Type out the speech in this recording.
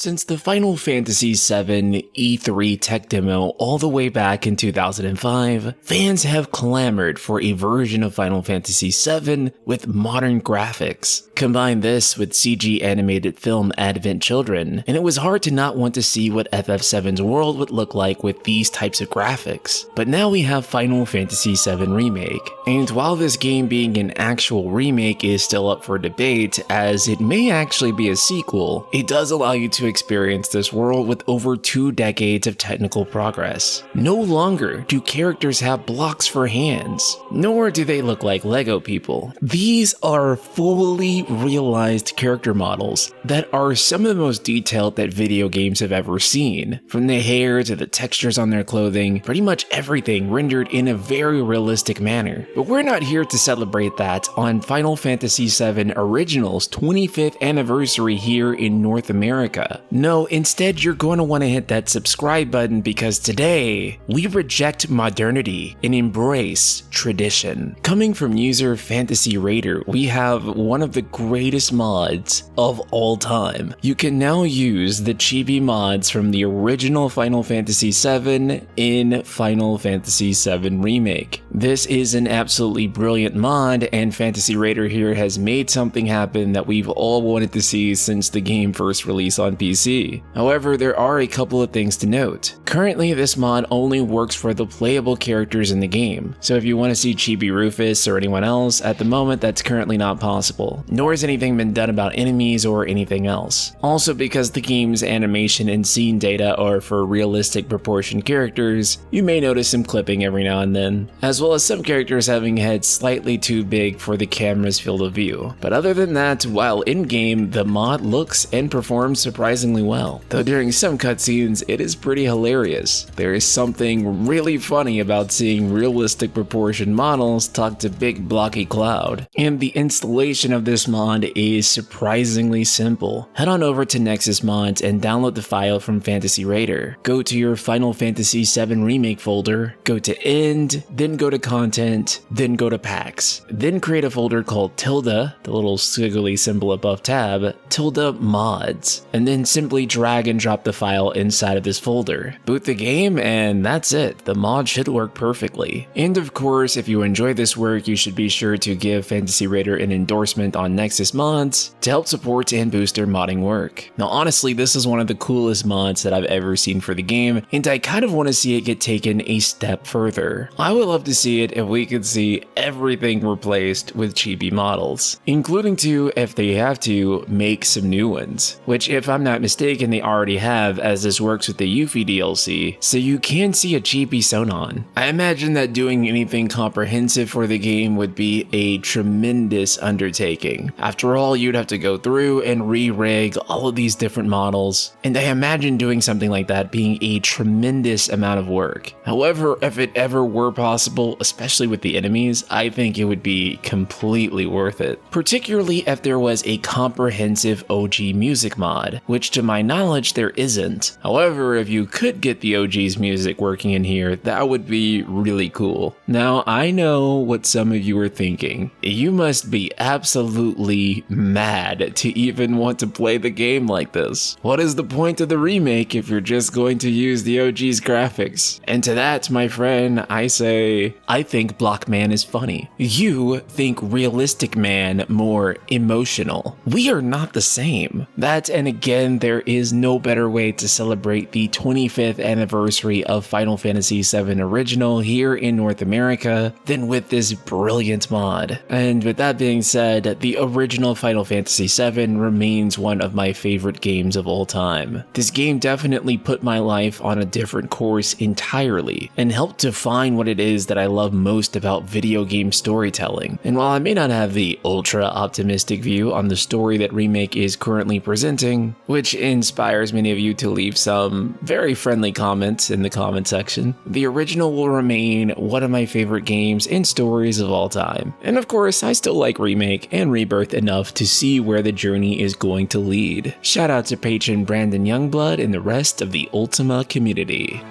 Since the Final Fantasy VII E3 tech demo all the way back in 2005, fans have clamored for a version of Final Fantasy VII with modern graphics. Combine this with CG animated film Advent Children, and it was hard to not want to see what FF7's world would look like with these types of graphics. But now we have Final Fantasy VII Remake, and while this game being an actual remake is still up for debate, as it may actually be a sequel, it does allow you to experience this world with over 2 decades of technical progress. No longer do characters have blocks for hands, nor do they look like Lego people. These are fully realized character models that are some of the most detailed that video games have ever seen. From the hair to the textures on their clothing, pretty much everything rendered in a very realistic manner. But we're not here to celebrate that on Final Fantasy VII Original's 25th anniversary here in North America. No, instead you're going to want to hit that subscribe button because today we reject modernity and embrace tradition. Coming from user FantasyRaiderr, we have one of the greatest mods of all time. You can now use the chibi mods from the original Final Fantasy VII in Final Fantasy VII Remake. This is an absolutely brilliant mod, and FantasyRaiderr here has made something happen that we've all wanted to see since the game first released on PC. However, there are a couple of things to note. Currently, this mod only works for the playable characters in the game, so if you want to see Chibi Rufus or anyone else, at the moment that's currently not possible, nor has anything been done about enemies or anything else. Also, because the game's animation and scene data are for realistic proportioned characters, you may notice some clipping every now and then, as well as some characters having heads slightly too big for the camera's field of view. But other than that, while in-game, the mod looks and performs surprisingly well, though during some cutscenes it is pretty hilarious. There is something really funny about seeing realistic proportioned models talk to big blocky Cloud, and the installation of this mod is surprisingly simple. Head on over to Nexus Mods and download the file from FantasyRaiderr. Go to your Final Fantasy VII Remake folder, go to End, then go to Content, then go to Packs. Then create a folder called tilde, the little squiggly symbol above tab, tilde mods, and then simply drag and drop the file inside of this folder. Boot the game and that's it. The mod should work perfectly. And of course, if you enjoy this work, you should be sure to give FantasyRaiderr an endorsement on Nexus Mods to help support and boost their modding work. Now honestly, this is one of the coolest mods that I've ever seen for the game, and I kind of want to see it get taken a step further. I would love to see it if we could see everything replaced with chibi models, including to, if they have to, make some new ones, which if I'm not mistaken they already have, as this works with the Yuffie DLC, so you can see a chibi Sonon. I imagine that doing anything comprehensive for the game would be a tremendous undertaking. After all, you'd have to go through and re-rig all of these different models, and I imagine doing something like that being a tremendous amount of work. However, if it ever were possible, especially with the enemies, I think it would be completely worth it. Particularly if there was a comprehensive OG music mod, which to my knowledge there isn't. However, if you could get the OG's music working in here, that would be really cool. Now, I know what some of you are thinking. You must be absolutely mad to even want to play the game like this. What is the point of the remake if you're just going to use the OG's graphics? And to that, my friend, I say, I think Blockman is funny. You think Realistic Man more emotional. We are not the same. That, and again, there is no better way to celebrate the 25th anniversary of Final Fantasy VII Original here in North America than with this brilliant mod. And with that being said, the original Final Fantasy VII remains one of my favorite games of all time. This game definitely put my life on a different course entirely and helped define what it is that I love most about video game storytelling. And while I may not have the ultra optimistic view on the story that Remake is currently presenting, which inspires many of you to leave some very friendly comments in the comment section, the original will remain one of my favorite games and stories of all time. And of course, I still like Remake and Rebirth enough to see where the journey is going to lead. Shout out to patron Brandon Youngblood and the rest of the Ultima community.